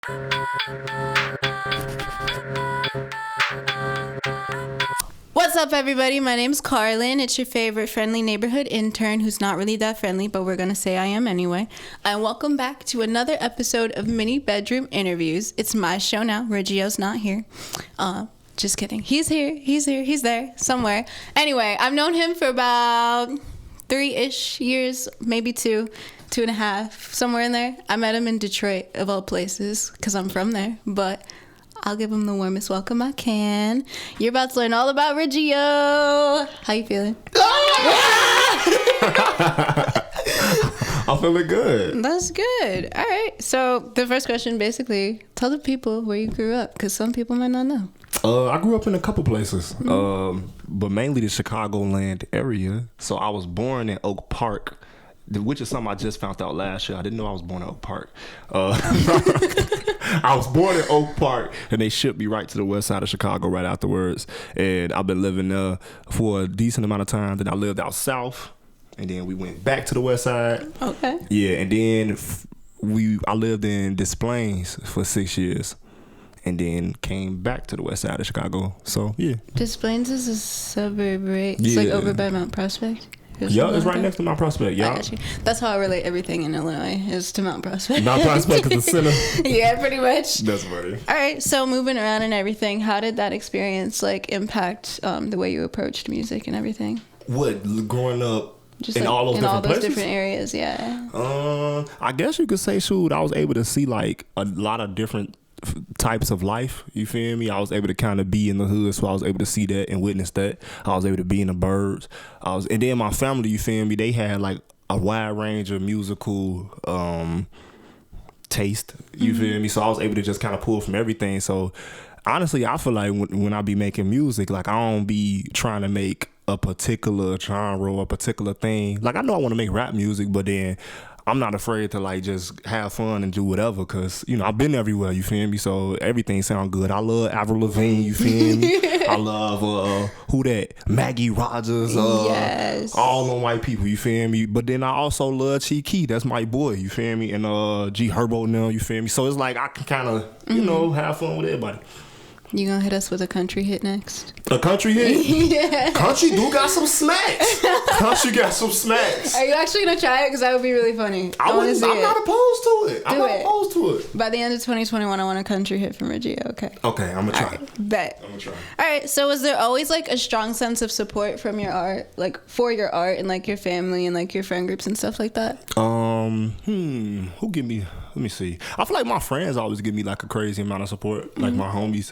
What's up, everybody? My name's Carlynn. It's your favorite friendly neighborhood intern who's not really that friendly, but we're going to say I am anyway. And welcome back to another episode of Minibedroom Interviews. It's my show now. Ridgio's not here. Just kidding. He's here. He's there, somewhere. Anyway, I've known him for about 3-ish years, maybe 2.5, somewhere in there. I met him in Detroit, of all places, because I'm from there, but I'll give him the warmest welcome I can. You're about to learn all about Ridgio. How you feeling? I'm feeling good. That's good. All right. So the first question, basically, tell the people where you grew up, because some people might not know. I grew up in a couple places, but mainly the Chicagoland area. So I was born in Oak Park, which is something I just found out last year. I didn't know I was born in Oak Park. I was born in Oak Park, and they shipped me right to the west side of Chicago right afterwards. And I've been living there for a decent amount of time. Then I lived out south, and then we went back to the west side. Okay. Yeah, and then I lived in Des Plaines for 6 years, and then came back to the west side of Chicago. So, yeah. Des Plaines is a suburb, right? It's like over by Mount Prospect. Yeah, it's right next to Mount Prospect. Yeah, I got you. That's how I relate everything in Illinois is to Mount Prospect. Mount Prospect is the center. Yeah, pretty much. That's funny. All right, so moving around and everything, how did that experience impact the way you approached music and everything? What, growing up just in all those different places? Different areas, yeah. I guess you could say, shoot, I was able to see like a lot of different types of life, you feel me? I was able to kind of be in the hood, so I was able to see that and witness that. I was able to be in the burbs. And then my family, you feel me? They had like a wide range of musical taste, you feel me? So I was able to just kind of pull from everything. So honestly, I feel like when I be making music, like I don't be trying to make a particular genre or a particular thing. Like I know I want to make rap music, but then I'm not afraid to like just have fun and do whatever, because you know I've been everywhere, you feel me? So everything sound good. I love Avril Lavigne, you feel me? I love who that? Maggie Rogers, yes. All them white people, you feel me? But then I also love Chief Keef, that's my boy, you feel me? And G Herbo now, you feel me? So it's like I can kind of you know have fun with everybody. You gonna hit us with a country hit next? A country hit? Yeah. Country do got some smacks. Country got some smacks. Are you actually gonna try it? Because that would be really funny. I'm not opposed to it. I'm not opposed to it. By the end of 2021, I want a country hit from Ridgio, okay? Okay, I'm gonna try. Right, bet. I'm gonna try. All right, so was there always like a strong sense of support from your art, like for your art and like your family and like your friend groups and stuff like that? Who give me? Let me see. I feel like my friends always give me like a crazy amount of support, like my homies.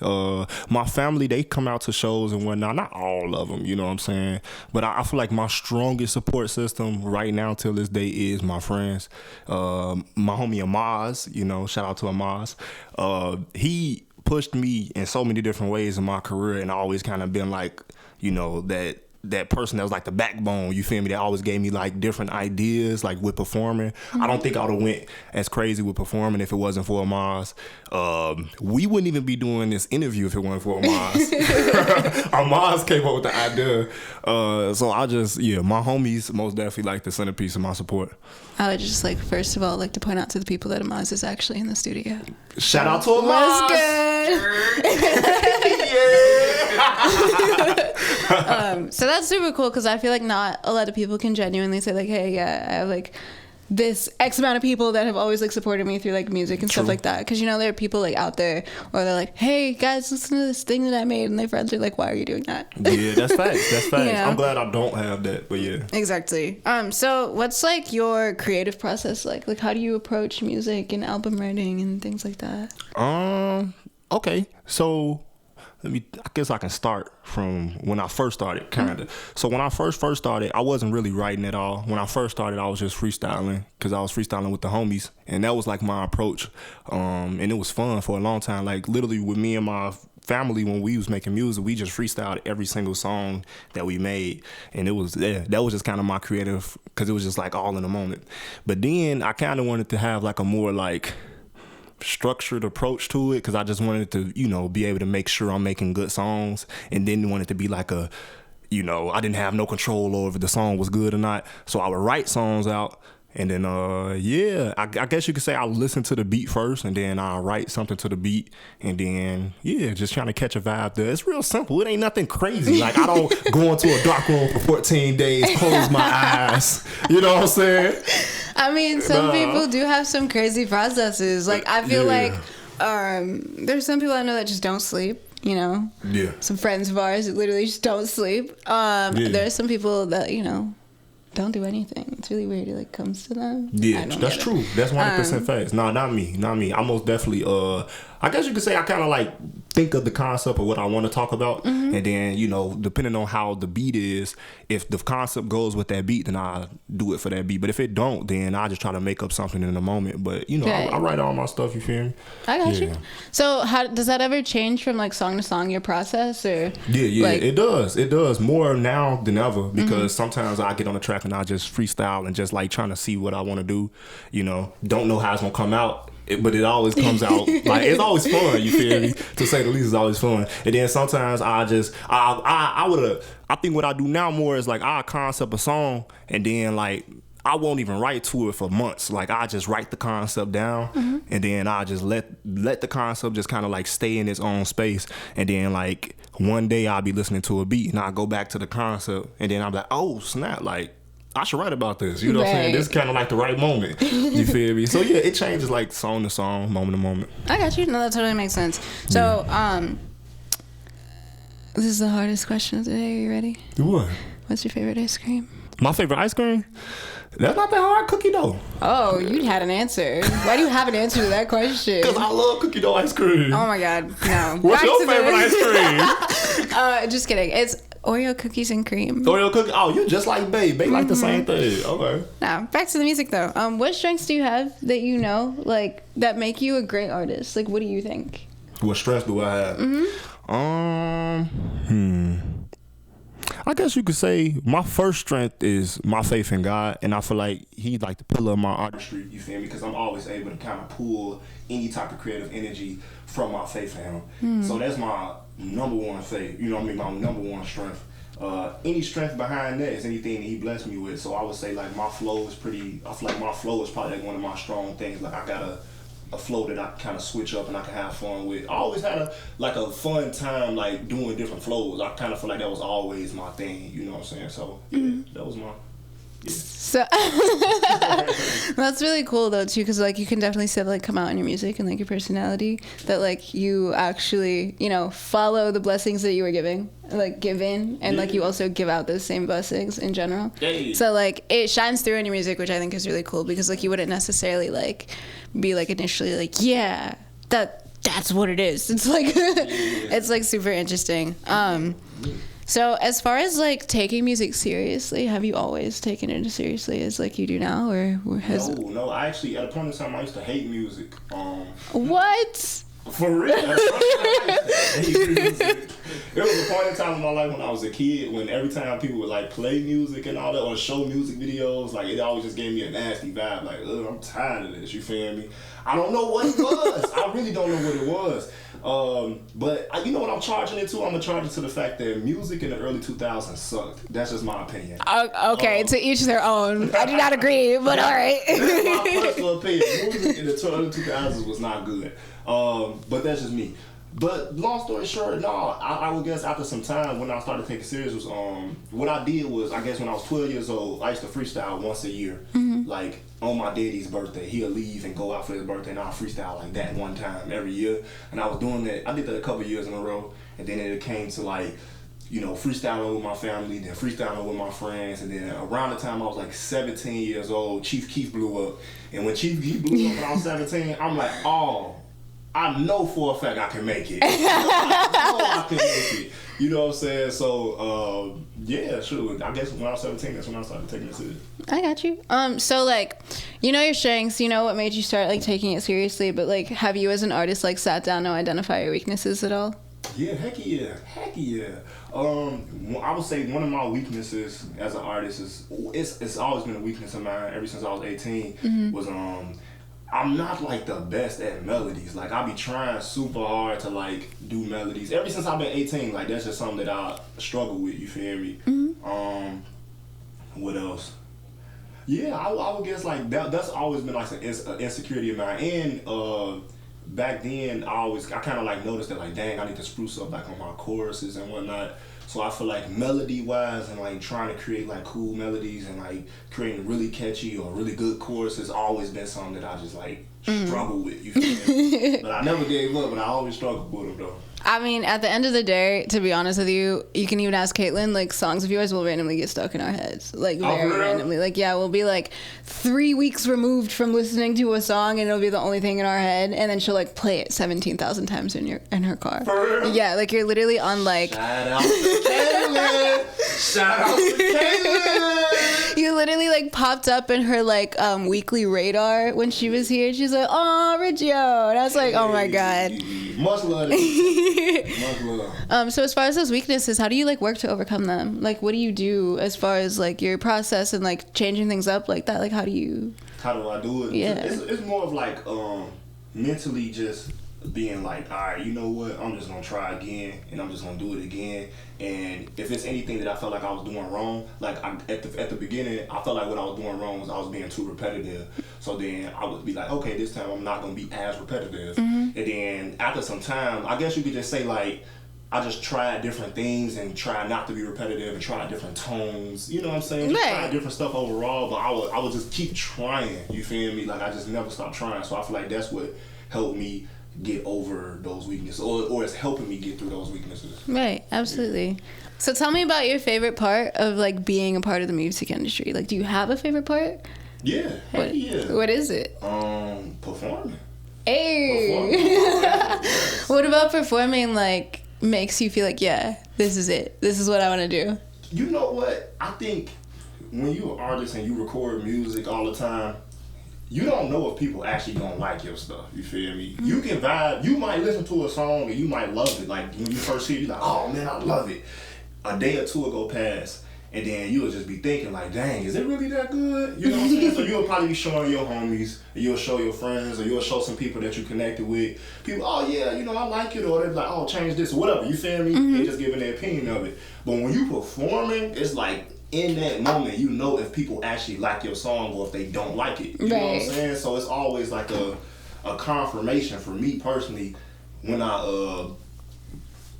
My family, they come out to shows and whatnot. Not all of them, you know what I'm saying? But I feel like my strongest support system right now till this day is my friends. My homie Amaz, you know, shout out to Amaz. He pushed me in so many different ways in my career, and I always kind of been like, you know, that person that was like the backbone, you feel me, that always gave me like different ideas like with performing. I don't think I would have went as crazy with performing if it wasn't for Amaz. We wouldn't even be doing this interview if it wasn't for Amaz. Amaz came up with the idea. So my homies most definitely like the centerpiece of my support. I would just first of all like to point out to the people that Amaz is actually in the studio. Shout out to Amaz. What's good? So that's super cool, because I feel like not a lot of people can genuinely say like, hey, yeah, I have like this X amount of people that have always like supported me through like music and stuff like that. Because you know there are people like out there where they're like, hey guys, listen to this thing that I made, and their friends are like, why are you doing that? Yeah, that's facts. That's facts. Yeah. I'm glad I don't have that, but yeah. Exactly. So what's like your creative process like? Like how do you approach music and album writing and things like that? Okay, so I guess I can start from when I first started, kind of. So when I first started, I wasn't really writing at all. When I first started, I was just freestyling, because I was freestyling with the homies, and that was like my approach. And it was fun for a long time. Like literally with me and my family, when we was making music, we just freestyled every single song that we made, and it was that was just kind of my creative, because it was just like all in the moment. But then I kind of wanted to have like a more like structured approach to it, because I just wanted to, you know, be able to make sure I'm making good songs, and then want it to be like I didn't have no control over if the song was good or not. So I would write songs out, And then, yeah, I guess you could say I listen to the beat first, and then I write something to the beat, and then, yeah, just trying to catch a vibe there. It's real simple. It ain't nothing crazy. Like, I don't go into a dark room for 14 days, close my eyes. You know what I'm saying? I mean, some people do have some crazy processes. Like, I feel like there's some people I know that just don't sleep. You know? Yeah. Some friends of ours that literally just don't sleep. There's some people that, you know, don't do anything. It's really weird. It like comes to them. Yeah, that's true. That's 100% facts. No, not me. I most definitely I guess you could say I kind of like think of the concept of what I want to talk about, and then, you know, depending on how the beat is, if the concept goes with that beat, then I do it for that beat. But if it don't, then I just try to make up something in the moment. But, you know, I write all my stuff. You feel me? I got you. So how does that ever change from like song to song, your process, or? Yeah, like, it does more now than ever, because sometimes I get on the track and I just freestyle and just like trying to see what I want to do. You know, don't know how it's gonna come out. But it always comes out like it's always fun. You feel me? To say the least, it's always fun. And then sometimes I think what I do now more is like I concept a song, and then like I won't even write to it for months. Like I just write the concept down, and then I just let the concept just kind of like stay in its own space. And then like one day I'll be listening to a beat and I go back to the concept, and then I'm like, oh snap, like I should write about this. You know what I'm saying? This is kind of like the right moment. You feel me? So yeah, it changes like song to song, moment to moment. I got you. No, that totally makes sense. So, this is the hardest question of the day. Are you ready? What? What's your favorite ice cream? My favorite ice cream? That's not that hard, cookie dough. Oh, you had an answer. Why do you have an answer to that question? Because I love cookie dough ice cream. Oh my God, no. What's your favorite ice cream? Just kidding. It's Oreo cookies and cream. Oreo cookie? Oh, you just like Babe. Babe like the same thing. Okay. Now, back to the music though. What strengths do you have that you know, like, that make you a great artist? Like, what do you think? What strengths do I have? I guess you could say my first strength is my faith in God, and I feel like He's like the pillar of my artistry. You feel me? Because I'm always able to kind of pull any type of creative energy from my faith in Him. So that's my number one faith. You know what I mean? My number one strength. Any strength behind that is anything that He blessed me with. So I would say like my flow is pretty. I feel like my flow is probably like one of my strong things. Like I got a flow that I kind of switch up and I can have fun with. I always had a fun time like doing different flows. I kind of feel like that was always my thing, you know what I'm saying? So yeah, that was my So that's really cool though too, because like you can definitely see like come out in your music and like your personality that like you actually, you know, follow the blessings that you were given, and like you also give out those same blessings in general. So like it shines through in your music, which I think is really cool, because like you wouldn't necessarily like be like initially like that's what it is. It's like it's like super interesting. So as far as like taking music seriously, have you always taken it as seriously as like you do now, or has No, I actually at a point in time I used to hate music. What? For real. There was a point in time in my life when I was a kid when every time people would like play music and all that or show music videos, like it always just gave me a nasty vibe. Like, I'm tired of this. You feel me? I don't know what it was. I really don't know what it was. But you know what I'm charging it to? I'm gonna charge it to the fact that music in the early 2000s sucked. That's just my opinion. Okay, to each their own. I do not agree, but all right. That's my personal opinion. Music in the early 2000s was not good. But that's just me. But long story short, no, I would guess after some time when I started taking serious was what I did was, I guess when I was 12 years old, I used to freestyle once a year. Like on my daddy's birthday, he'll leave and go out for his birthday and I'll freestyle like that one time every year. And I was doing that, I did that a couple years in a row, and then it came to like, you know, freestyling with my family, then freestyling with my friends, and then around the time I was like 17 years old, Chief Keef blew up. And when Chief Keef blew up when I was 17, I'm like, oh, I know for a fact I can make it. I can make it. You know what I'm saying? So, yeah, sure. I guess when I was 17, that's when I started taking it serious. I got you. So like, you know your strengths, you know what made you start like taking it seriously, but like, have you as an artist like sat down to identify your weaknesses at all? Yeah, heck yeah. I would say one of my weaknesses as an artist is, it's always been a weakness of mine ever since I was 18, was I'm not like the best at melodies. Like I be trying super hard to like do melodies. Ever since I've been 18, like that's just something that I struggle with, you feel me? What else? Yeah, I would guess like that's always been like an insecurity of mine. And back then, I kind of like noticed that like, dang, I need to spruce up like on my choruses and whatnot. So I feel like melody wise and like trying to create like cool melodies and like creating really catchy or really good choruses has always been something that I just like struggle with. You feel me? But I never gave up, but I always struggled with them though. I mean, at the end of the day, to be honest with you, you can even ask Caitlin, like, songs of yours will randomly get stuck in our heads. Like, very randomly. Like, yeah, we'll be, like, 3 weeks removed from listening to a song, and it'll be the only thing in our head, and then she'll, like, play it 17,000 times in her car. For real? Yeah, like, you're literally on, like... Shout out to Caitlin! Shout out to Caitlin! You literally, like, popped up in her, like, weekly radar when she was here. She's like, oh, Ridgio. And I was like, oh, my God. Much love. Much love. So as far as those weaknesses, how do you like work to overcome them? Like, what do you do as far as like your process and like changing things up like that? Like, how do I do it? Yeah. It's more of like mentally just being like, all right, you know what? I'm just gonna try again, and I'm just gonna do it again. And if it's anything that I felt like I was doing wrong, like at the beginning, I felt like what I was doing wrong was I was being too repetitive. So then I would be like, okay, this time I'm not gonna be as repetitive. And then after some time, I guess you could just say like, I just tried different things and tried not to be repetitive and tried different tones. You know what I'm saying? Just tried different stuff overall, but I would just keep trying. You feel me? Like I just never stopped trying. So I feel like that's what helped me get over those weaknesses, or it's helping me get through those weaknesses. Right, absolutely. So tell me about your favorite part of like being a part of the music industry. Like, do you have a favorite part? Yeah, yeah. What is it? Performing. Hey. What about performing like makes you feel like, yeah, this is it. This is what I want to do? You know what? I think when you're an artist and you record music all the time, you don't know if people actually gonna like your stuff. You feel me? You can vibe. You might listen to a song and you might love it. Like when you first hear it, you're like, oh man, I love it. A day or two will go past, and then you'll just be thinking like, dang, is it really that good? You know what I'm saying? So you'll probably be showing your homies, and you'll show your friends, or you'll show some people that you connected with. People, oh yeah, you know, I like it, or they're like, oh, change this, or whatever. You feel me? They just giving their opinion of it. But when you performing, it's like, in that moment, you know if people actually like your song or if they don't like it. You know what I'm saying? So it's always like a confirmation for me personally when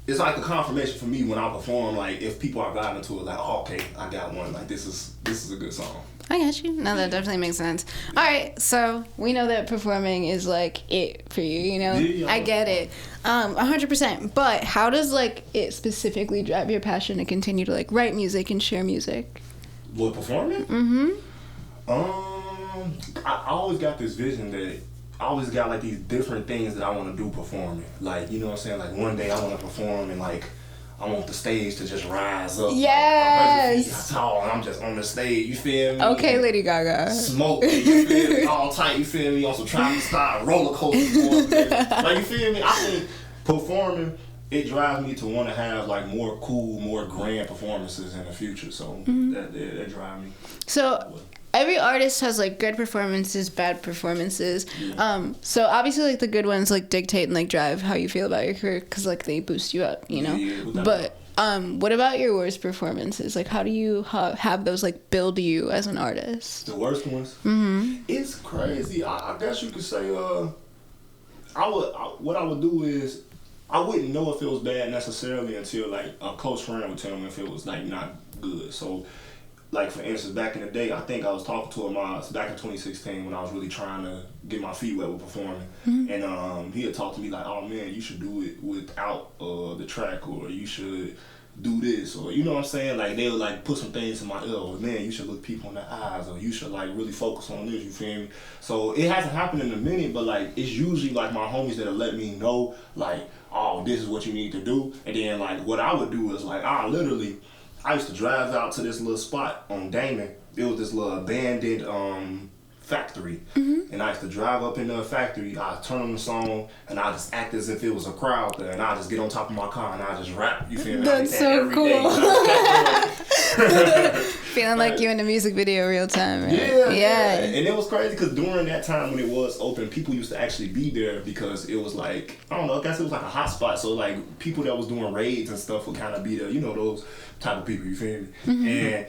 it's like a confirmation for me when I perform, like if people are vibing to it, like, oh, okay, I got one. Like this is a good song. I got you. No, that definitely makes sense. All right, so we know that performing is like it for you, you know? Yeah, I get it. 100%. But how does like it specifically drive your passion to continue to like write music and share music? What, performing? I always got this vision that I always got like these different things that I want to do performing. Like, you know what I'm saying? Like one day I want to perform and like I want the stage to just rise up. Yes. Like 100 feet tall, and I'm just on the stage. You feel me? Okay, and Lady Gaga. Smoke. You feel me? All tight. You feel me? On some travel style roller coaster. Like you feel me? I think performing, it drives me to want to have like more cool, more grand performances in the future. So that drives me. So every artist has like good performances, bad performances. So obviously like the good ones like dictate and like drive how you feel about your career because like they boost you up, you know. Yeah, but what about your worst performances? Like how do you have those like build you as an artist? The worst ones? It's crazy. I guess you could say what I would do is I wouldn't know if it was bad necessarily until like a close friend would tell me if it was like not good. So like for instance, back in the day, I think I was talking to him back in 2016 when I was really trying to get my feet wet with performing, and he had talked to me like, "Oh man, you should do it without the track, or you should do this, or you know what I'm saying." Like they would like put some things in my ear, or man, you should look people in the eyes, or you should like really focus on this. You feel me? So it hasn't happened in a minute, but like it's usually like my homies that'll let me know like, "Oh, this is what you need to do," and then like what I would do is like I used to drive out to this little spot on Damon. It was this little abandoned factory. And I used to drive up into a factory. I'd turn on the song and I just act as if it was a crowd there. And I just get on top of my car and I just rap. You feel me? That's so cool. Feeling like you in the music video real time, right? Yeah. And it was crazy because during that time when it was open, people used to actually be there because it was like, I don't know, I guess it was like a hot spot. So like people that was doing raids and stuff would kind of be there. You know, those type of people, you feel me? And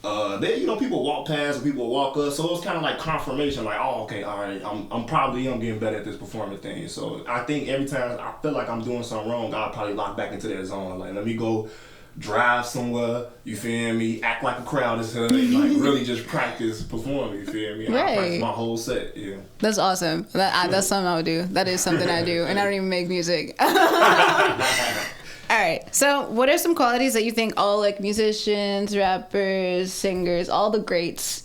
then people walk past and people walk up, so it's kind of like confirmation, like, oh, okay, all right, I'm probably getting better at this performing thing. So I think every time I feel like I'm doing something wrong, I'll probably lock back into that zone. Like, let me go drive somewhere, you feel me, act like a crowd is here, and like really just practice performing, you feel me? Right. I practice my whole set, yeah. That's awesome. That's something I would do. That is something I do, and I don't even make music. All right. So, what are some qualities that you think all like musicians, rappers, singers, all the greats,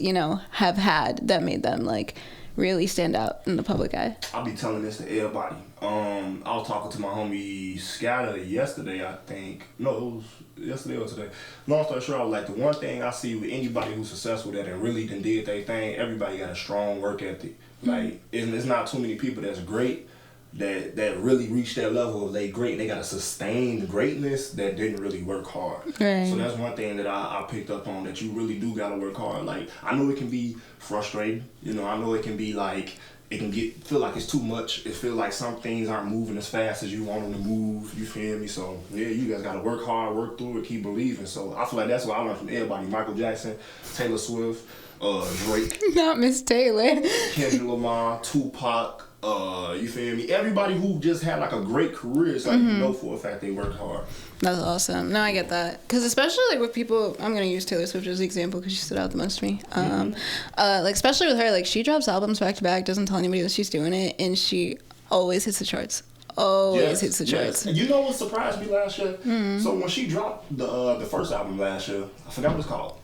have had that made them like really stand out in the public eye? I'll be telling this to everybody. I was talking to my homie Scatter yesterday, I think. No, it was yesterday or today. Long story short, I was like, the one thing I see with anybody who's successful that and really done did their thing, everybody got a strong work ethic. Like, it's not too many people that's great that really reached that level of they great and they got a sustained greatness that didn't really work hard. Right. So that's one thing that I picked up on, that you really do gotta work hard. Like, I know it can be frustrating, I know it can be like, it can feel like it's too much. It feel like some things aren't moving as fast as you want them to move, you feel me? So yeah, you guys gotta work hard, work through it, keep believing. So I feel like that's what I learned from everybody. Michael Jackson, Taylor Swift, Drake, Not Miss Taylor, Kendrick Lamar, Tupac, you feel me? Everybody who just had like a great career, it's like for a fact they worked hard. That's awesome. No, I get that. Because especially like with people, I'm going to use Taylor Swift as an example because she stood out the most to me. Like especially with her, like she drops albums back to back, doesn't tell anybody that she's doing it, and she always hits the charts. Always hits the charts. And you know what surprised me last year? So when she dropped the first album last year, I forgot what it's called.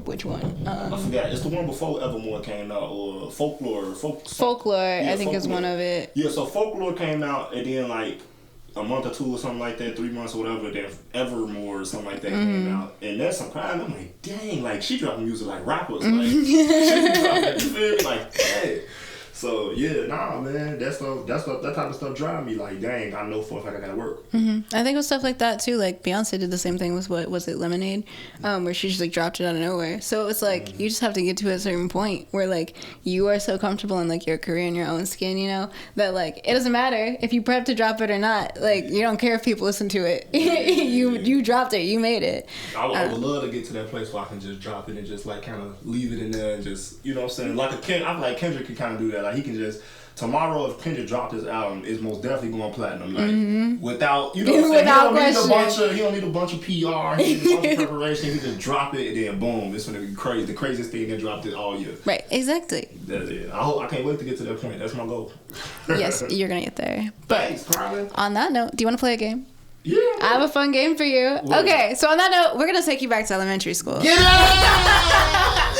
Which one? I forgot. It's the one before Evermore came out, or Folklore. Folklore, yeah, I think is one of it. Yeah, so Folklore came out, and then like a month or two or something like that, 3 months or whatever, then Evermore or something like that came out. And that surprised me. I'm like, dang, like she dropping music like rappers. Like, she dropping, you feel me? Like, hey. So yeah, nah, man, that type of stuff drive me. Like, dang, I know for a fact I gotta work. I think with stuff like that too, like Beyonce did the same thing with what was it, Lemonade, where she just like dropped it out of nowhere. So it's like you just have to get to a certain point where like you are so comfortable in like your career and your own skin, that like it doesn't matter if you prep to drop it or not. Like you don't care if people listen to it. You dropped it, you made it. I would love to get to that place where I can just drop it and just like kind of leave it in there and just what I'm saying. Like I feel like Kendrick can kind of do that. Like he can just tomorrow if Kendrick dropped his album, it's most definitely going platinum. Like without what I'm saying, he don't need a bunch of PR, he don't need a bunch of preparation. He just drop it and then boom, it's gonna be crazy. The craziest thing that dropped it all year. Right, exactly. That's it. I can't wait to get to that point. That's my goal. Yes, you're gonna get there. But thanks, Carlynn. On that note, do you want to play a game? Yeah. I have a fun game for you. What? Okay, so on that note, we're gonna take you back to elementary school. Yeah!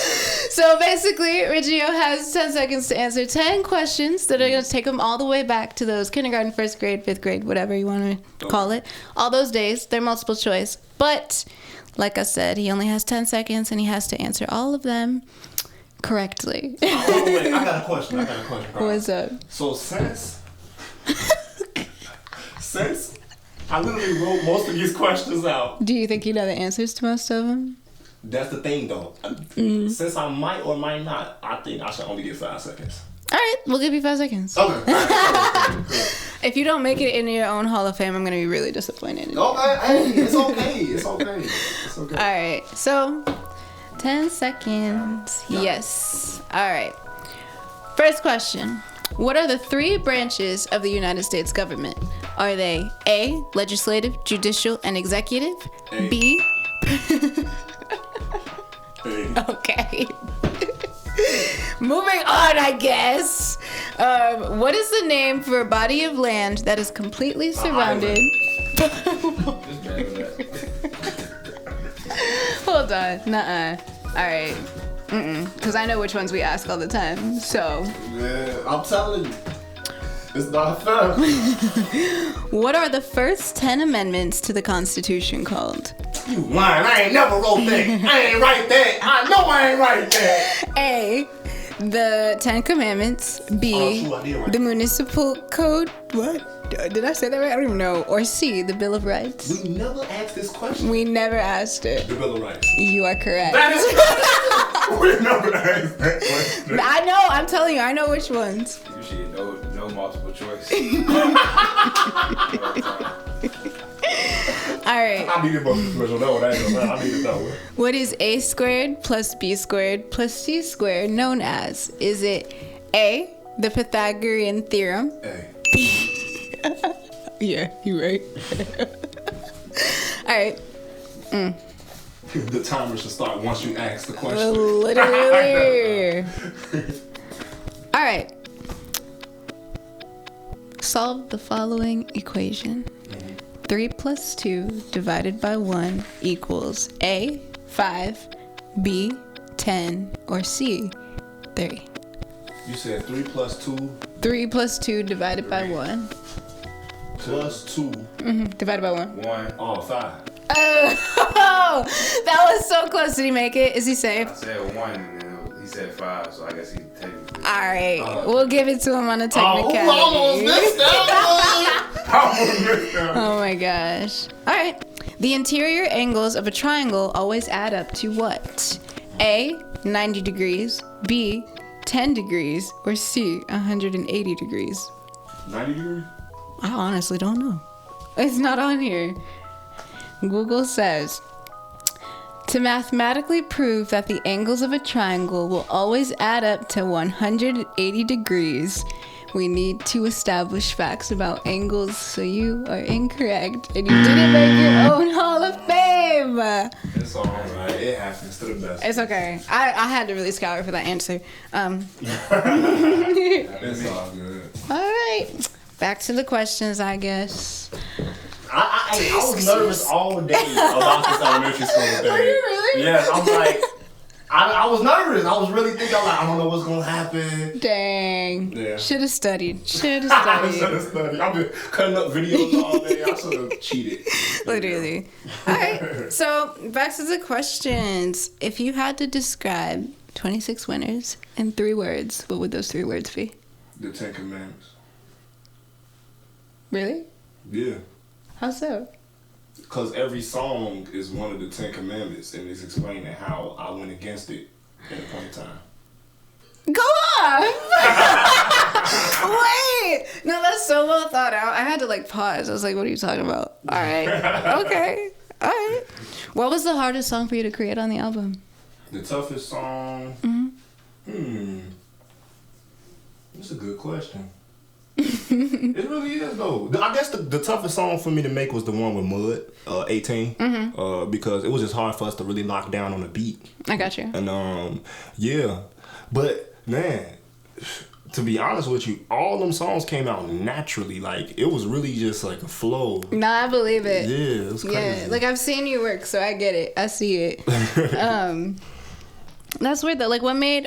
So basically, Ridgio has 10 seconds to answer 10 questions that are going to take him all the way back to those kindergarten, first grade, fifth grade, whatever you want to call it. All those days. They're multiple choice. But, like I said, he only has 10 seconds and he has to answer all of them correctly. Oh, wait, I got a question. What's up? So since I literally wrote most of these questions out. Do you think you know the answers to most of them? That's the thing, though. Since I might or might not, I think I should only get 5 seconds. All right, we'll give you 5 seconds. Okay. If you don't make it into your own Hall of Fame, I'm going to be really disappointed. Okay, it's okay. All right, so 10 seconds. Yeah. Yes. All right. First question. What are the 3 branches of the United States government? Are they A, legislative, judicial, and executive? A. B... Okay. Moving on, I guess. What is the name for a body of land that is completely surrounded? Hold on. Nuh-uh. All right. Because I know which ones we ask all the time. So. Yeah, I'm telling you. It's not fair. What are the first 10 amendments to the Constitution called? You lying. I ain't never wrote that. I ain't write that. I know I ain't write that. A, the 10 Commandments. B, the Municipal Code. What? Did I say that right? I don't even know. Or C, the Bill of Rights. We never asked this question. We never asked it. The Bill of Rights. You are correct. That is We never asked that question. I know. I'm telling you. I know which ones. You should know multiple choice. All right. I needed both special. No, that ain't gonna lie. I needed that one. What is a squared plus b squared plus c squared known as? Is it A, the Pythagorean theorem? Hey. Yeah, you're right. All right. The timer should start once you ask the question. Literally. All right. Solve the following equation. 3 plus 2 divided by 1 equals A, 5, B, 10, or C, 3. You said 3 plus 2 3 plus 2 divided by 1. plus 2. Divided by 1. 1. Oh, 5. Oh, that was so close. Did he make it? Is he safe? I said 1 and then he said 5, so I guess he technically. All right. We'll give it to him on a technicality. Oh, almost missed that one. Oh my gosh. All right. The interior angles of a triangle always add up to what? A, 90 degrees, B, 10 degrees, or C, 180 degrees? 90 degrees? I honestly don't know. It's not on here. Google says, to mathematically prove that the angles of a triangle will always add up to 180 degrees, we need to establish facts about angles, so you are incorrect, and you didn't make your own Hall of Fame. It's all right. It happens to the best. It's okay. I had to really scour for that answer. It's all good. All right. Back to the questions, I guess. I was nervous all day about this elementary school thing. Are you really? Yes, I'm like, I was nervous. I was really thinking, I don't know what's going to happen. Dang. Yeah. Should have studied. Should have I should studied. have studied. I've been cutting up videos all day. I should have cheated. Literally. All right. So back to the questions. If you had to describe 26 winners in 3 words, what would those 3 words be? The 10 Commandments. Really? Yeah. How so? Because every song is one of the 10 Commandments, and it's explaining how I went against it at a point in time. Go on! Wait! No, that's so well thought out. I had to pause. I was like, what are you talking about? All right. Okay. All right. What was the hardest song for you to create on the album? The toughest song? That's a good question. It really is though. I guess the toughest song for me to make was the one with Mud, 18, because it was just hard for us to really lock down on the beat. I got you. And yeah, but man, to be honest with you, all them songs came out naturally. It was really just a flow. Nah, I believe it. Yeah, it was crazy. Yeah, I've seen you work, so I get it. I see it. That's weird though. What made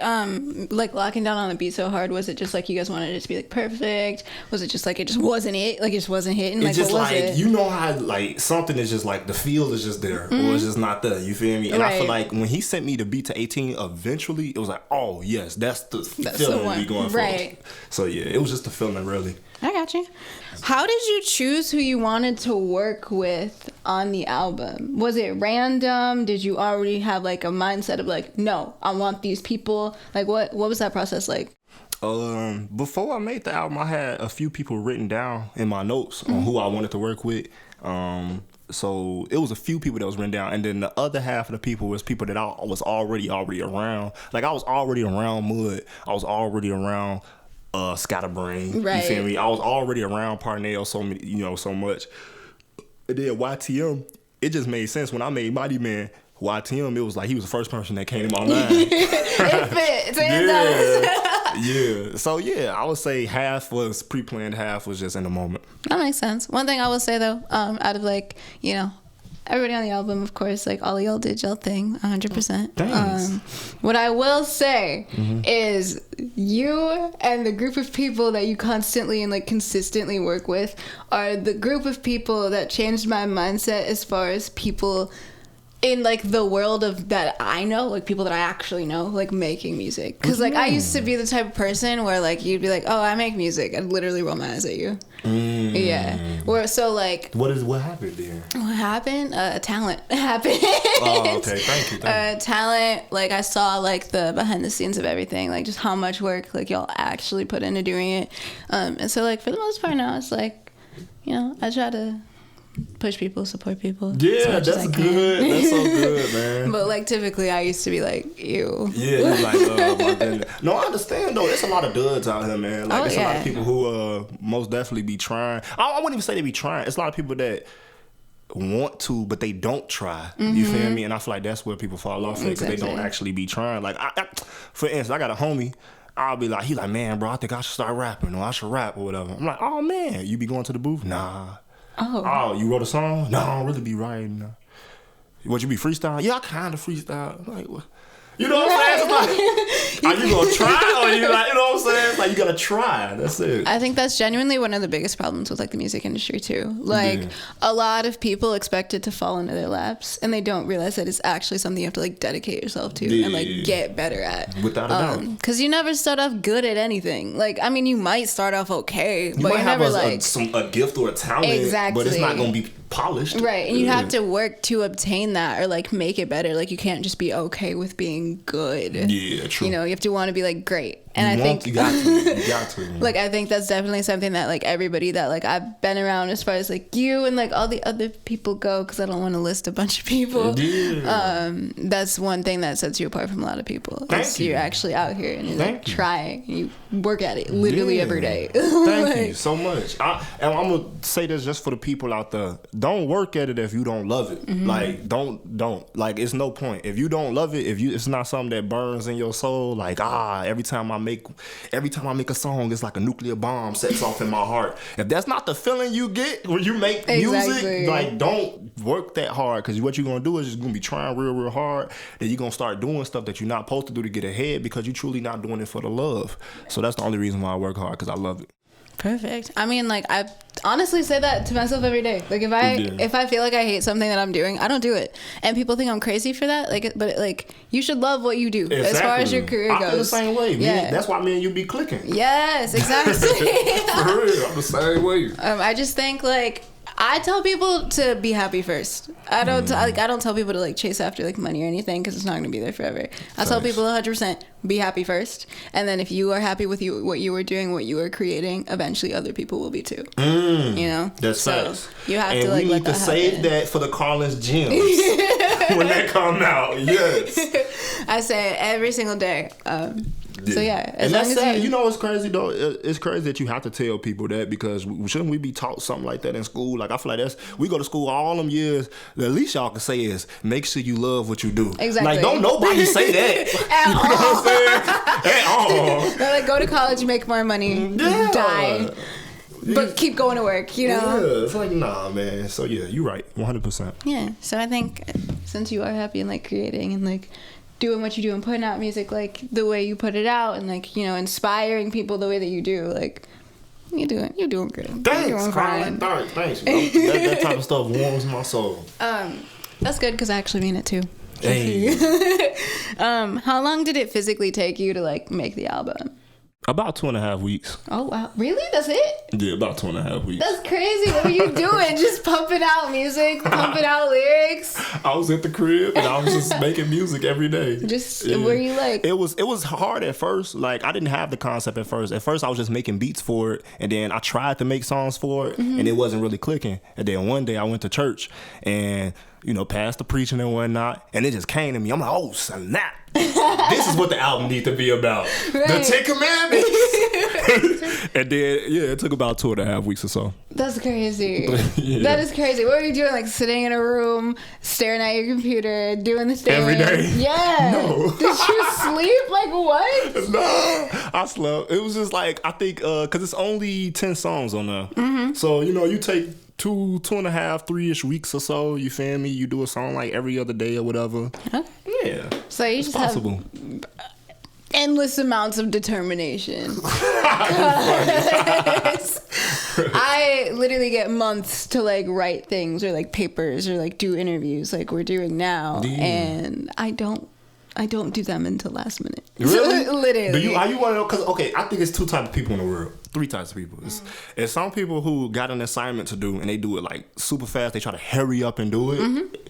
locking down on the beat so hard? Was it just you guys wanted it to be perfect? Was it just it just wasn't it? It just wasn't hitting? It's just what was it? You know how something is just the feel is just there, or it's just not there. You feel me? And I feel when he sent me the beat to 18, eventually it was oh yes, that's the feeling we going for. Right. So yeah, it was just the feeling really. I got you. How did you choose who you wanted to work with on the album? Was it random? Did you already have a mindset of no, I want these people? What was that process like? Before I made the album, I had a few people written down in my notes on who I wanted to work with. So it was a few people that was written down, and then the other half of the people was people that I was already around. I was already around Mud. I was already around Scatterbrain. Right. You feel me? I was already around Parnell so much. And then YTM, it just made sense when I made Mighty Man. YTM, it was he was the first person that came to my mind. It fits. It does. Yeah. So yeah, I would say half was pre-planned, half was just in the moment. That makes sense. One thing I will say though, out of everybody on the album, of course, all of y'all did y'all thing, 100%. Thanks. What I will say is you and the group of people that you constantly and consistently work with are the group of people that changed my mindset as far as people in the world of that I know, people that I actually know, making music. Because I used to be the type of person where you'd be oh, I make music. I'd literally roll my eyes at you. Yeah. What happened there? What happened? Talent happened. Oh, okay. Thank you. Talent. I saw the behind the scenes of everything, just how much work y'all actually put into doing it. And so for the most part now, it's I try to push people, support people. Yeah, that's good. That's so good, man. But like typically, I used to be like, ew. Yeah, you're like, oh my goodness. No, I understand though. There's a lot of duds out here, man. Like, there's a lot of people who most definitely be trying. I wouldn't even say they be trying. It's a lot of people that want to, but they don't try. You feel me? And I feel like that's where people fall off because they don't actually be trying. Like, for instance, I got a homie. I'll be like, he like, man, bro, I think I should start rapping or I should rap or whatever. I'm like, oh man, you be going to the booth? Nah. Oh, you wrote a song? No, I don't really be writing. What, you be freestyle? Yeah, I kind of freestyle. Like, what? You know what I'm saying? It's like, are you gonna try or you like, you know what I'm saying? It's like you gotta try. That's it. I think that's genuinely one of the biggest problems with like the music industry too. Like a lot of people expect it to fall into their laps and they don't realize that it's actually something you have to like dedicate yourself to and like get better at. Without a doubt. Because you never start off good at anything. Like, I mean, you might start off okay, but might you're have never like a gift or a talent, but it's not gonna be polished. Right, and you have to work to obtain that or like make it better. Like, you can't just be okay with being good. Yeah, true. You know, you have to want to be like great. And you got to. Like, I think that's definitely something that like everybody that like I've been around as far as like you and like all the other people go, because I don't want to list a bunch of people. Yeah. That's one thing that sets you apart from a lot of people. Thank you. You're actually out here and you're like trying. You work at it literally every day. Thank you so much. And I'm gonna say this just for the people out there. Don't work at it if you don't love it. Like, don't. Like, it's no point. If you don't love it, it's not something that burns in your soul, like, every time I make a song, it's like a nuclear bomb sets off in my heart. If that's not the feeling you get when you make music, like, don't work that hard, because what you're gonna do is just gonna be trying real hard. Then you're gonna start doing stuff that you're not supposed to do to get ahead, because you're truly not doing it for the love. So that's the only reason why I work hard, because I love it. Perfect. I mean, like, I honestly say that to myself every day. Like, if I feel like I hate something that I'm doing, I don't do it. And people think I'm crazy for that. Like, but like, you should love what you do as far as your career goes. I feel the same way. Yeah. That's why me and you be clicking. Yes, exactly. For real, I'm the same way. I just think like, I tell people to be happy first. I don't I don't tell people to like chase after like money or anything, because it's not going to be there forever. I tell people 100% be happy first, and then if you are happy with what you were doing, what you were creating, eventually other people will be too. You know, that's facts. You have and to like we need to save that for the Carlynn's gems when that come out. Yes, I say it every single day. So yeah, and that's sad. You know what's crazy though? It's crazy that you have to tell people that, because shouldn't we be taught something like that in school? Like, I feel like we go to school all them years. The least y'all can say is make sure you love what you do. Exactly. Like, don't nobody say that at all. You know what I'm saying? At all. They're like, go to college, make more money, die. But keep going to work, you know? Yeah, it's like, nah, man. So yeah, you're right, 100%. Yeah, so I think since you are happy and like creating and like doing what you do and putting out music like the way you put it out, and like, you know, inspiring people the way that you do, like, you're doing good. Thanks, Carlynn. Thanks. That type of stuff warms my soul. That's good, because I actually mean it too. Hey. How long did it physically take you to like make the album? About 2.5 weeks. Oh wow, really? That's it? Yeah, about 2.5 weeks. That's crazy. What were you doing? Just pumping out music, pumping out lyrics? I was at the crib and I was just making music every day. Were you like? It was hard at first. Like, I didn't have the concept at first. At first I was just making beats for it, and then I tried to make songs for it, and it wasn't really clicking. And then one day I went to church and, you know, pastor preaching and whatnot, and it just came to me. I'm like, oh snap. This is what the album needs to be about. Right. The 10 Commandments. And then, yeah, it took about 2.5 weeks or so. That's crazy. Yeah. That is crazy. What were you doing? Like, sitting in a room, staring at your computer, doing this thing? Every day? Yeah. No. Did you sleep? Like, what? No. I slept. It was just like, I think, because it's only 10 songs on there. So, you know, you take 2.5, 3-ish weeks or so, you feel me? You do a song like every other day or whatever. Huh? Yeah. So you just possible. Have endless amounts of determination. I literally get months to like write things or like papers or like do interviews like we're doing now. Damn. And I don't do them until last minute. Really? Literally. Are you one of those? Because, okay, I think it's 2 types of people in the world. 3 types of people. It's some people who got an assignment to do and they do it like super fast. They try to hurry up and do it.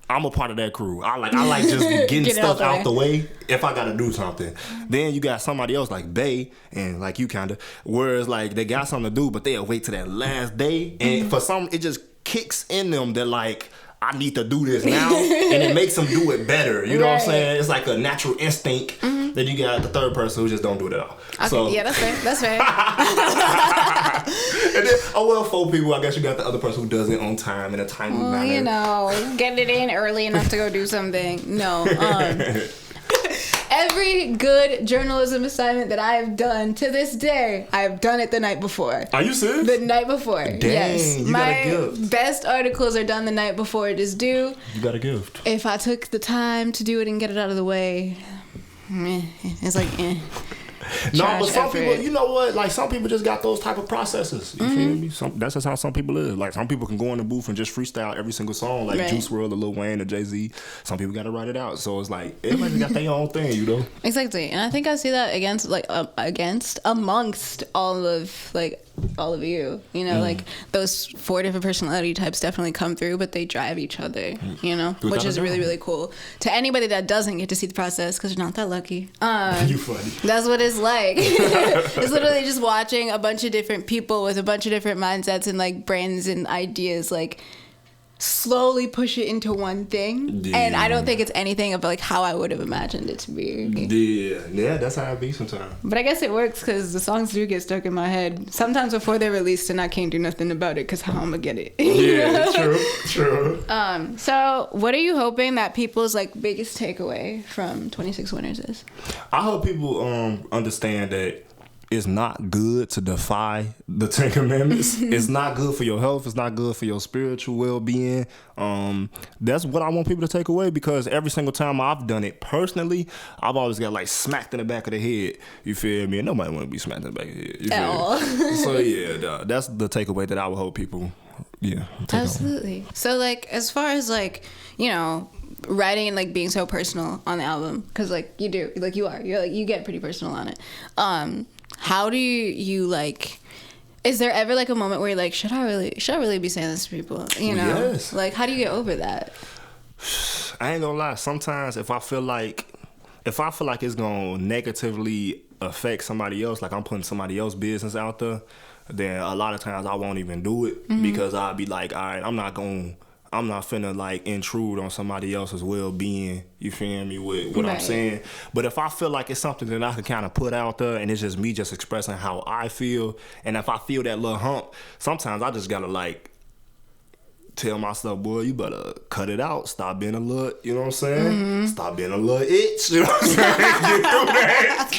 I'm a part of that crew. I like just getting stuff out the way if I gotta do something. Then you got somebody else like Bay and like you kinda, whereas like they got something to do, but they'll wait till that last day. And for some, it just kicks in them that like, I need to do this now, and it makes them do it better. You know what I'm saying? It's like a natural instinct. Then you got the third person who just don't do it at all. Okay, So, yeah, that's fair. That's fair. and then, four people, I guess you got the other person who does it on time in a timely manner. You know, get it in early enough to go do something. No. Every good journalism assignment that I have done to this day, I have done it the night before. Are you serious? The night before. Dang, yes. you got My a gift. best articles are done the night before it is due. You got a gift. If I took the time to do it and get it out of the way, it's like, No, but some effort. people, you know what? Like, some people just got those type of processes. You feel me? That's just how some people is. Like, some people can go in the booth and just freestyle every single song, like Juice WRLD or Lil Wayne or Jay-Z. Some people got to write it out. So it's like, everybody got their own thing, you know? Exactly. And I think I see that amongst all of you, you know, like those 4 different personality types definitely come through, but they drive each other, you know, which is really, really cool. To anybody that doesn't get to see the process, because they're not that lucky. You funny. That's what it's like. It's literally just watching a bunch of different people with a bunch of different mindsets and like brains and ideas, like slowly push it into one thing. Yeah. And I don't think it's anything of like how I would have imagined it to be. Yeah, that's how it be sometimes. But I guess it works because the songs do get stuck in my head sometimes before they're released, and I can't do nothing about it because how I'm gonna get it. Yeah, true. So what are you hoping that people's like biggest takeaway from 26 Winners is? I hope people understand that it's not good to defy the 10 Commandments. It's not good for your health. It's not good for your spiritual well-being. That's what I want people to take away, because every single time I've done it personally, I've always got like smacked in the back of the head. You feel me? And nobody want to be smacked in the back of the head. You feel all. me? So yeah, that's the takeaway that I would hope people, take Absolutely. So like as far as like, you know, writing and like being so personal on the album, because like you do, like you get pretty personal on it. How do you like, is there ever like a moment where you're like, should I really be saying this to people? You know, Yes. like how do you get over that? I ain't gonna lie. Sometimes if I feel like it's gonna negatively affect somebody else, like I'm putting somebody else's business out there, then a lot of times I won't even do it, because I'll be like, all right, I'm not finna like intrude on somebody else's well-being, you feel me, with what I'm saying. But if I feel like it's something that I can kind of put out there and it's just me just expressing how I feel, and if I feel that little hump, sometimes I just gotta like tell myself, boy, you better cut it out. Stop being a little, you know what I'm saying? Stop being a little itch, you know what I'm saying? Get through that.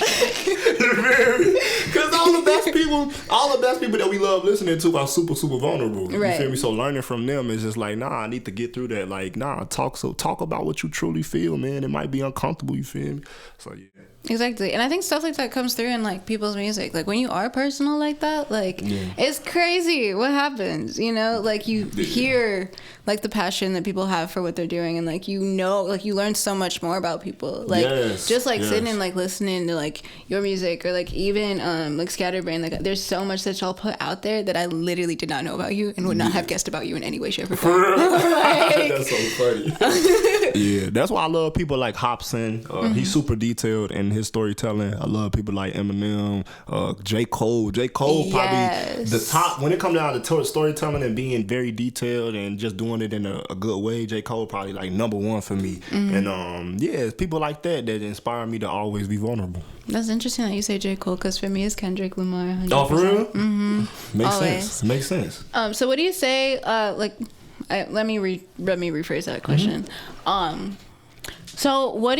You feel me? Because all the best people that we love listening to are super, super vulnerable. You feel me? So learning from them is just like, nah, I need to get through that. Like, nah, talk about what you truly feel, man. It might be uncomfortable, you feel me? So yeah. Exactly. And I think stuff like that comes through in like people's music. Like when you are personal like that, like it's crazy what happens, you know? Like you hear like the passion that people have for what they're doing, and like, you know, like you learn so much more about people. Like just like sitting and like listening to like your music, or like even like Scatterbrain, like there's so much that y'all put out there that I literally did not know about you and would not have guessed about you in any way, shape, or form. Like, that's so funny. Yeah, that's why I love people like Hobson. He's super detailed in his storytelling. I love people like Eminem, J. Cole. J. Cole probably the top when it comes down to storytelling and being very detailed and just doing it in a good way. J. Cole probably like number one for me. And it's people like that inspire me to always be vulnerable. That's interesting that you say J. Cole, because for me it's Kendrick Lamar. 100%. Oh, for real? Makes sense. So what do you say? Let me rephrase that question. So what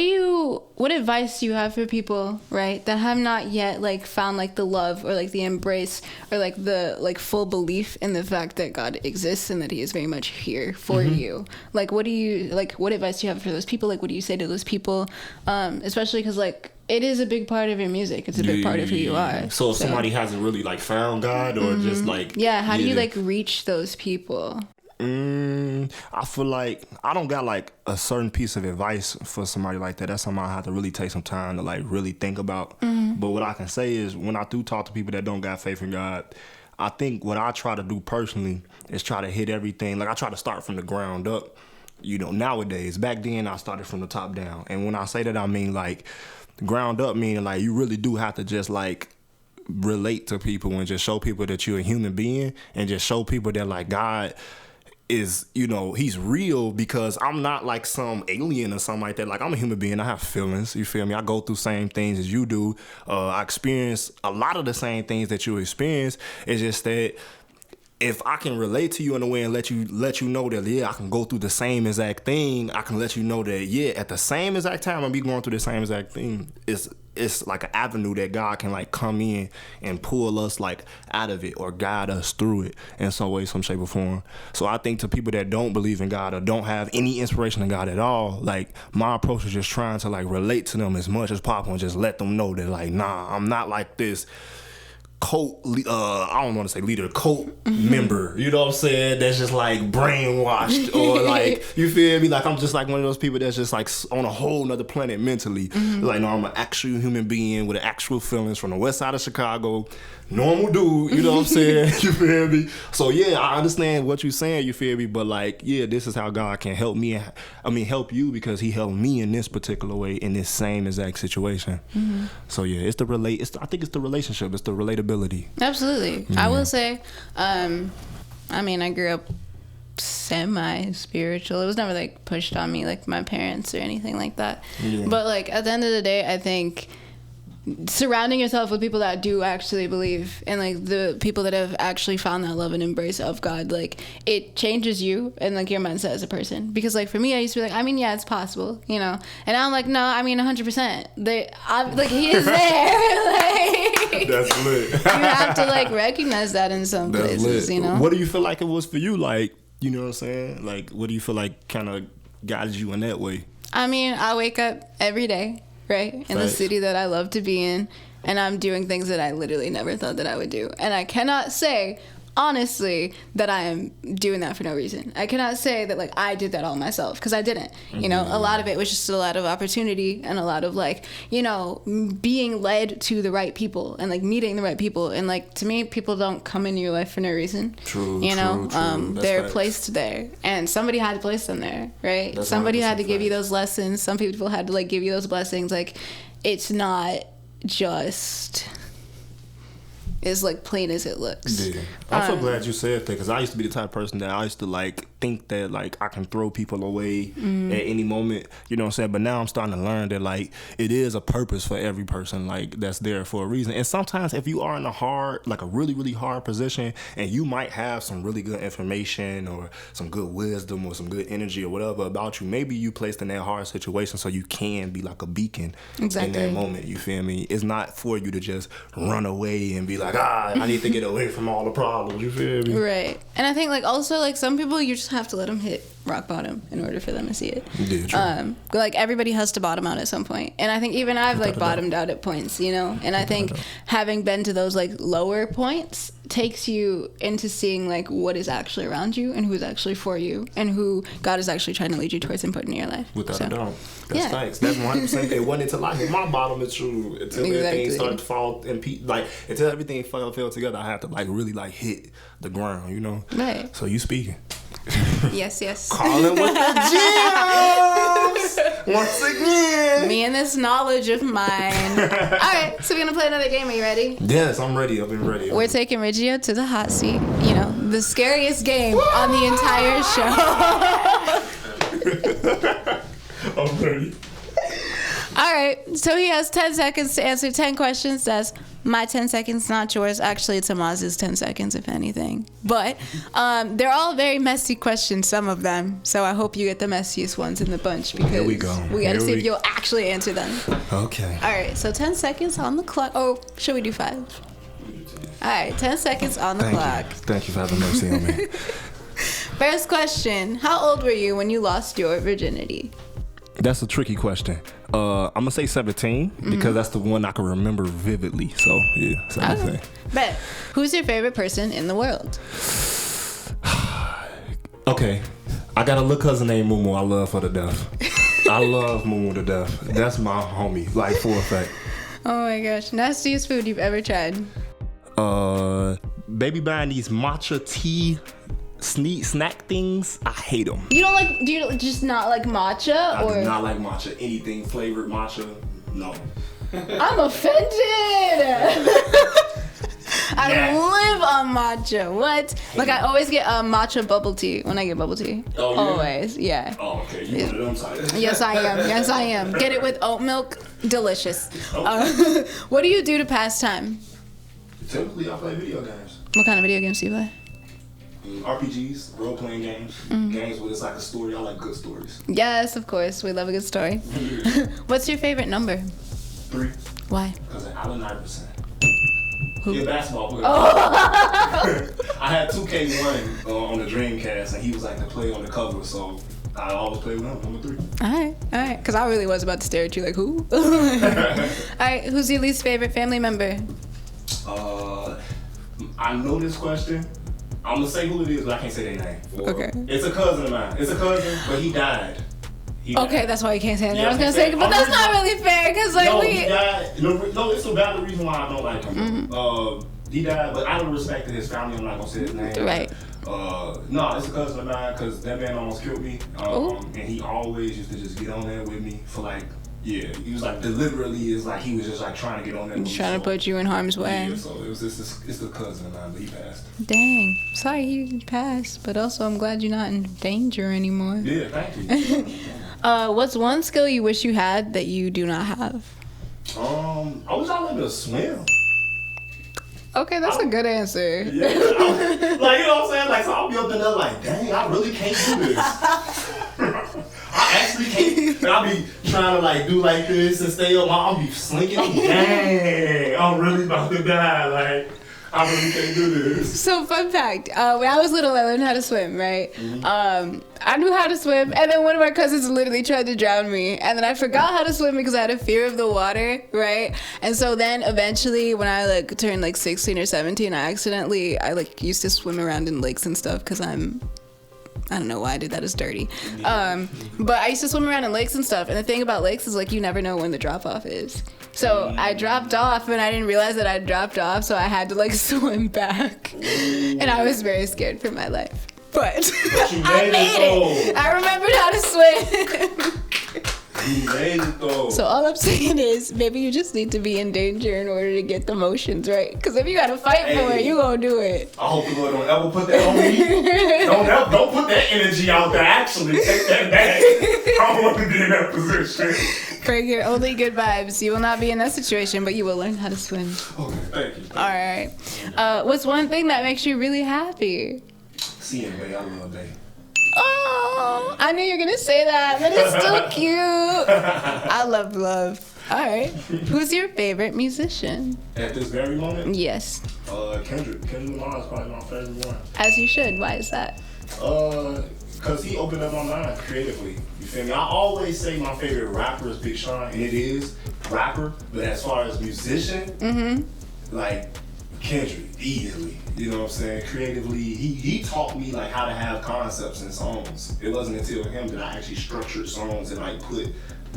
advice do you have for people, right, that have not yet like found like the love or like the embrace or like the like full belief in the fact that God exists and that he is very much here for you? Like what advice do you have for those people? Like what do you say to those people? Especially because like it is a big part of your music. It's a big part of who you are. So if somebody hasn't really like found God or just like how do you like reach those people? I feel like I don't got like a certain piece of advice for somebody like that. That's something I have to really take some time to like really think about. But what I can say is when I do talk to people that don't got faith in God, I think what I try to do personally is try to hit everything. Like I try to start from the ground up. You know, nowadays, back then I started from the top down. And when I say that, I mean like ground up, meaning like you really do have to just like relate to people and just show people that you're a human being and just show people that like God is, you know, he's real because I'm not like some alien or something like that. Like, I'm a human being. I have feelings. You feel me? I go through same things as you do. I experience a lot of the same things that you experience. It's just that if I can relate to you in a way and let you know that, yeah, I can go through the same exact thing, I can let you know that, yeah, at the same exact time I'll be going through the same exact thing. It's like an avenue that God can like come in and pull us like out of it or guide us through it in some way, some shape or form. So I think to people that don't believe in God or don't have any inspiration in God at all, like my approach is just trying to like relate to them as much as possible and just let them know that like, nah, I'm not like this cult, I don't want to say leader, cult member, you know what I'm saying, that's just like brainwashed or like, you feel me, like I'm just like one of those people that's just like on a whole nother planet mentally. Like, no, I'm an actual human being with actual feelings from the west side of Chicago, normal dude, you know what I'm saying, you feel me? So yeah, I understand what you're saying, you feel me, but like, yeah, this is how God can help me, help you, because he helped me in this particular way in this same exact situation. So yeah, I think it's the relationship, it's the relatability. Absolutely. I will say, I grew up semi-spiritual. It was never like pushed on me like my parents or anything like that. But like at the end of the day, I think surrounding yourself with people that do actually believe, and like the people that have actually found that love and embrace of God, like it changes you and like your mindset as a person. Because like for me, I used to be like, yeah, it's possible, you know, and I'm like, no, 100%. Like he is there. Like, that's lit. You have to like recognize that in some places, you know. What do you feel like it was for you? Like, you know what I'm saying? Like, what do you feel like kind of guided you in that way? I wake up every day, right, in the city that I love to be in, and I'm doing things that I literally never thought that I would do. And I cannot say, honestly, that I am doing that for no reason. I cannot say that, like, I did that all myself, because I didn't. You know, a lot of it was just a lot of opportunity and a lot of, like, you know, being led to the right people and, like, meeting the right people. And, like, to me, people don't come into your life for no reason. True. They're placed there. And somebody had to place them there, right? That's somebody had to give you those lessons. Some people had to, like, give you those blessings. Like, it's not just as like plain as it looks. Yeah. I'm so glad you said that, because I used to be the type of person that I used to like think that like I can throw people away at any moment, you know what I'm saying? But now I'm starting to learn that like it is a purpose for every person, like that's there for a reason. And sometimes if you are in a really, really hard position, and you might have some really good information or some good wisdom or some good energy or whatever about you, maybe you placed in that hard situation so you can be like a beacon in that moment, you feel me? It's not for you to just run away and be like, I need to get away from all the problems, you feel me? Right. And I think like also like some people, you just have to let them hit rock bottom in order for them to see it. Yeah, true. Like everybody has to bottom out at some point. And I think even I've like bottomed out at points, you know? And I think having been to those like lower points takes you into seeing like what is actually around you and who's actually for you and who God is actually trying to lead you towards and put into your life. Without a doubt. That's facts. That's 100%. It wasn't until I hit my bottom, it's true. Until everything started to fall and like until everything fell together, I had to like really like hit the ground, you know? Right. So you speaking. Yes. Carlynn with the gems! Once again! Me and this knowledge of mine. Alright, so we're gonna play another game. Are you ready? Yes, I'm ready. I've been ready. We're taking Ridgio to the hot seat. You know, the scariest game on the entire show. I'm ready. Alright, so he has 10 seconds to answer 10 questions. That's my 10 seconds, not yours. Actually, it's Amaz's 10 seconds, if anything. But they're all very messy questions, some of them. So I hope you get the messiest ones in the bunch, because here we go. We gotta see if you'll actually answer them. Okay. Alright, so 10 seconds on the clock. Oh, should we do 5? Alright, 10 seconds on the clock. Thank you for having mercy on me. First question. How old were you when you lost your virginity? That's a tricky question. I'm gonna say 17 because that's the one I can remember vividly. So yeah, 17. Bet. Who's your favorite person in the world? Okay, I got a little cousin named Mumu. I love her to death. I love Mumu to death. That's my homie, like for a fact. Oh my gosh, nastiest food you've ever tried? Baby buying these matcha tea snack things, I hate them. You don't like? Do you just not like matcha? I do not like matcha. Anything flavored matcha, no. I'm offended. I live on matcha. What? Like I always get matcha bubble tea when I get bubble tea. Oh, yeah? Always, yeah. Oh, okay. You one of them types. Yes, I am. Yes, I am. Get it with oat milk. Delicious. What do you do to pass time? Typically, I play video games. What kind of video games do you play? RPGs, role-playing games. Games where it's like a story. I like good stories. Yes, of course. We love a good story. What's your favorite number? 3. Why? Because of Allen Iverson. Who? He a basketball player. Oh. I had 2K1 on the Dreamcast, and he was like the player on the cover, so I always play with him, number 3. All right. Because I really was about to stare at you like, who? All right, who's your least favorite family member? I know this question. I'm going to say who it is, but I can't say their name. Okay. It's a cousin of mine. It's a cousin, but he died. Okay, that's why you can't say that. Yeah, I was gonna say, but that's not really fair, cause like he died. No, it's a valid reason why I don't like him. He died, but out of respect to his family, I'm not gonna say his name. Right. No, it's a cousin of mine, cause that man almost killed me. And he always used to just get on there with me for like, yeah, he was like deliberately, it's like he was just like trying to get on there. Trying to put you in harm's way. Yeah, so it was just it's the cousin of mine, but he passed. Dang, sorry he passed, but also I'm glad you're not in danger anymore. Yeah, thank you. What's one skill you wish you had that you do not have? I wish I learned to swim. Okay, that's a good answer. Yeah, like, you know what I'm saying? Like, so I'll be up in there like, dang, I really can't do this. I actually can't. And I'll be trying to like do like this and stay up. I'll be slinking. Dang, I'm really about to die. Like, I really can't do this. So fun fact, when I was little, I learned how to swim, right? I knew how to swim, and then one of my cousins literally tried to drown me, and then I forgot how to swim because I had a fear of the water, right? And so then eventually when I like turned like 16 or 17, I like used to swim around in lakes and stuff because I don't know why I did that. It's dirty. But I used to swim around in lakes and stuff. And the thing about lakes is like you never know when the drop off is. So I dropped off and I didn't realize that I dropped off. So I had to like swim back. And I was very scared for my life. But I made it. I remembered how to swim. You made it though. So all I'm saying is maybe you just need to be in danger in order to get the motions right. Because if you got to fight for it, you going to do it. I hope the Lord don't ever put that on me. Don't put that energy out there. Actually, take that back. I don't want to be in that position. Bring your only good vibes. You will not be in that situation, but you will learn how to swim. Okay, thank you. All right. What's one thing that makes you really happy? Seeing Bay, I love Bay. Oh, I knew you were going to say that, but it's still cute. I love love. All right. Who's your favorite musician? At this very moment? Yes. Kendrick. Kendrick Lamar is probably my favorite one. As you should. Why is that? Because he opened up my mind creatively. You feel me? I always say my favorite rapper is Big Sean, and it is rapper. But as far as musician, like Kendrick, easily. You know what I'm saying? Creatively, he taught me like how to have concepts in songs. It wasn't until him that I actually structured songs and like put,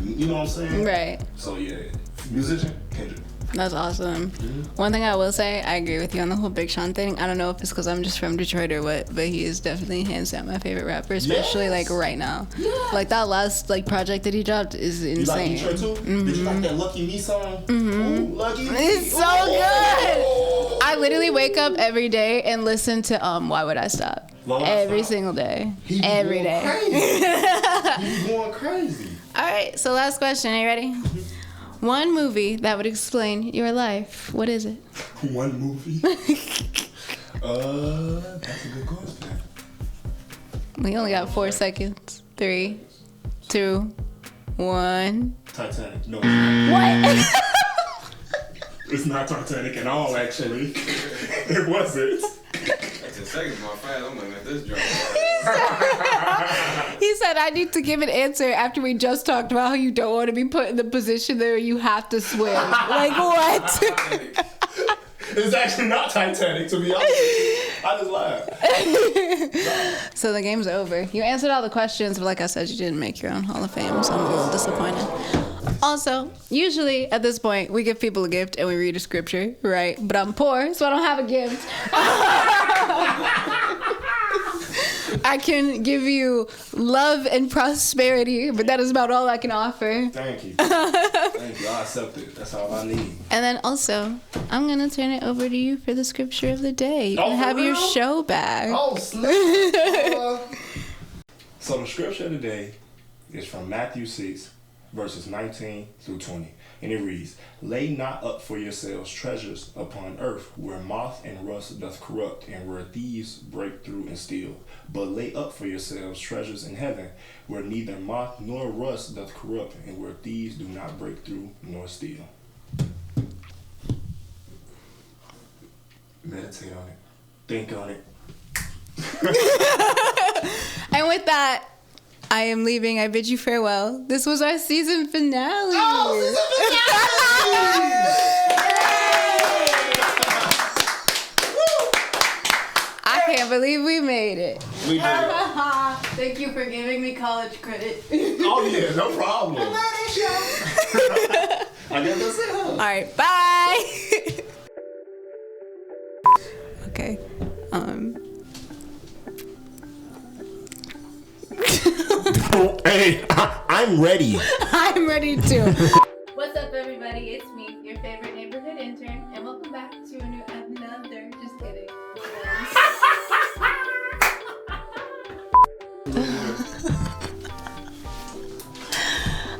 you know what I'm saying? Right. So yeah, musician, Kendrick. That's awesome. One thing I will say, I agree with you on the whole Big Sean thing. I don't know if it's because I'm just from Detroit or what, but he is definitely hands down my favorite rapper, especially like right now. Yes. Like that last like project that he dropped is insane. You like Detroit too? Did you like that Lucky Me song? Ooh, Lucky Me. It's so good. I literally wake up every day and listen to Why Would I Stop? Every single day. Every day. He's going crazy. All right, so last question. Are you ready? One movie that would explain your life. What is it? One movie? That's a good question. We only got 4 seconds. 3, 2, 1. Titanic. No. What? It's not Titanic at all, actually. It wasn't. That's a second, my friend. I'm looking at this joke. He said, I need to give an answer after we just talked about how you don't want to be put in the position there you have to swim. Like, what? It's actually not Titanic, to be honest. I just lied. So the game's over. You answered all the questions, but like I said, you didn't make your own Hall of Fame, so I'm a little disappointed. Also, usually at this point, we give people a gift and we read a scripture, right? But I'm poor, so I don't have a gift. I can give you love and prosperity, but that is about all I can offer. Thank you. Thank you. I accept it. That's all I need. And then also, I'm going to turn it over to you for the scripture of the day. You can have your show back. Oh, snap. So the scripture of the day is from Matthew 6, verses 19 through 20. And it reads, "Lay not up for yourselves treasures upon earth, where moth and rust doth corrupt, and where thieves break through and steal. But lay up for yourselves treasures in heaven, where neither moth nor rust doth corrupt, and where thieves do not break through nor steal." Meditate on it. Think on it. And with that, I am leaving. I bid you farewell. This was our season finale. Oh, season finale! I can't believe we made it. We did it. Thank you for giving me college credit. Oh yeah, no problem. I guess that's it. All right, bye. Okay. Hey, I'm ready. I'm ready too. What's up, everybody? It's me, your favorite neighborhood intern, and welcome back to another. Just kidding.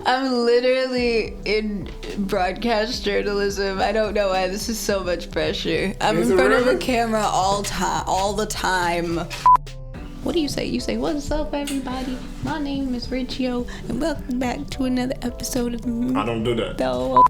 I'm literally in broadcast journalism. I don't know why this is so much pressure. I'm in front of a camera all the time. What do you say? You say, "What's up, everybody? My name is Ridgio, and welcome back to another episode of I don't do that. No.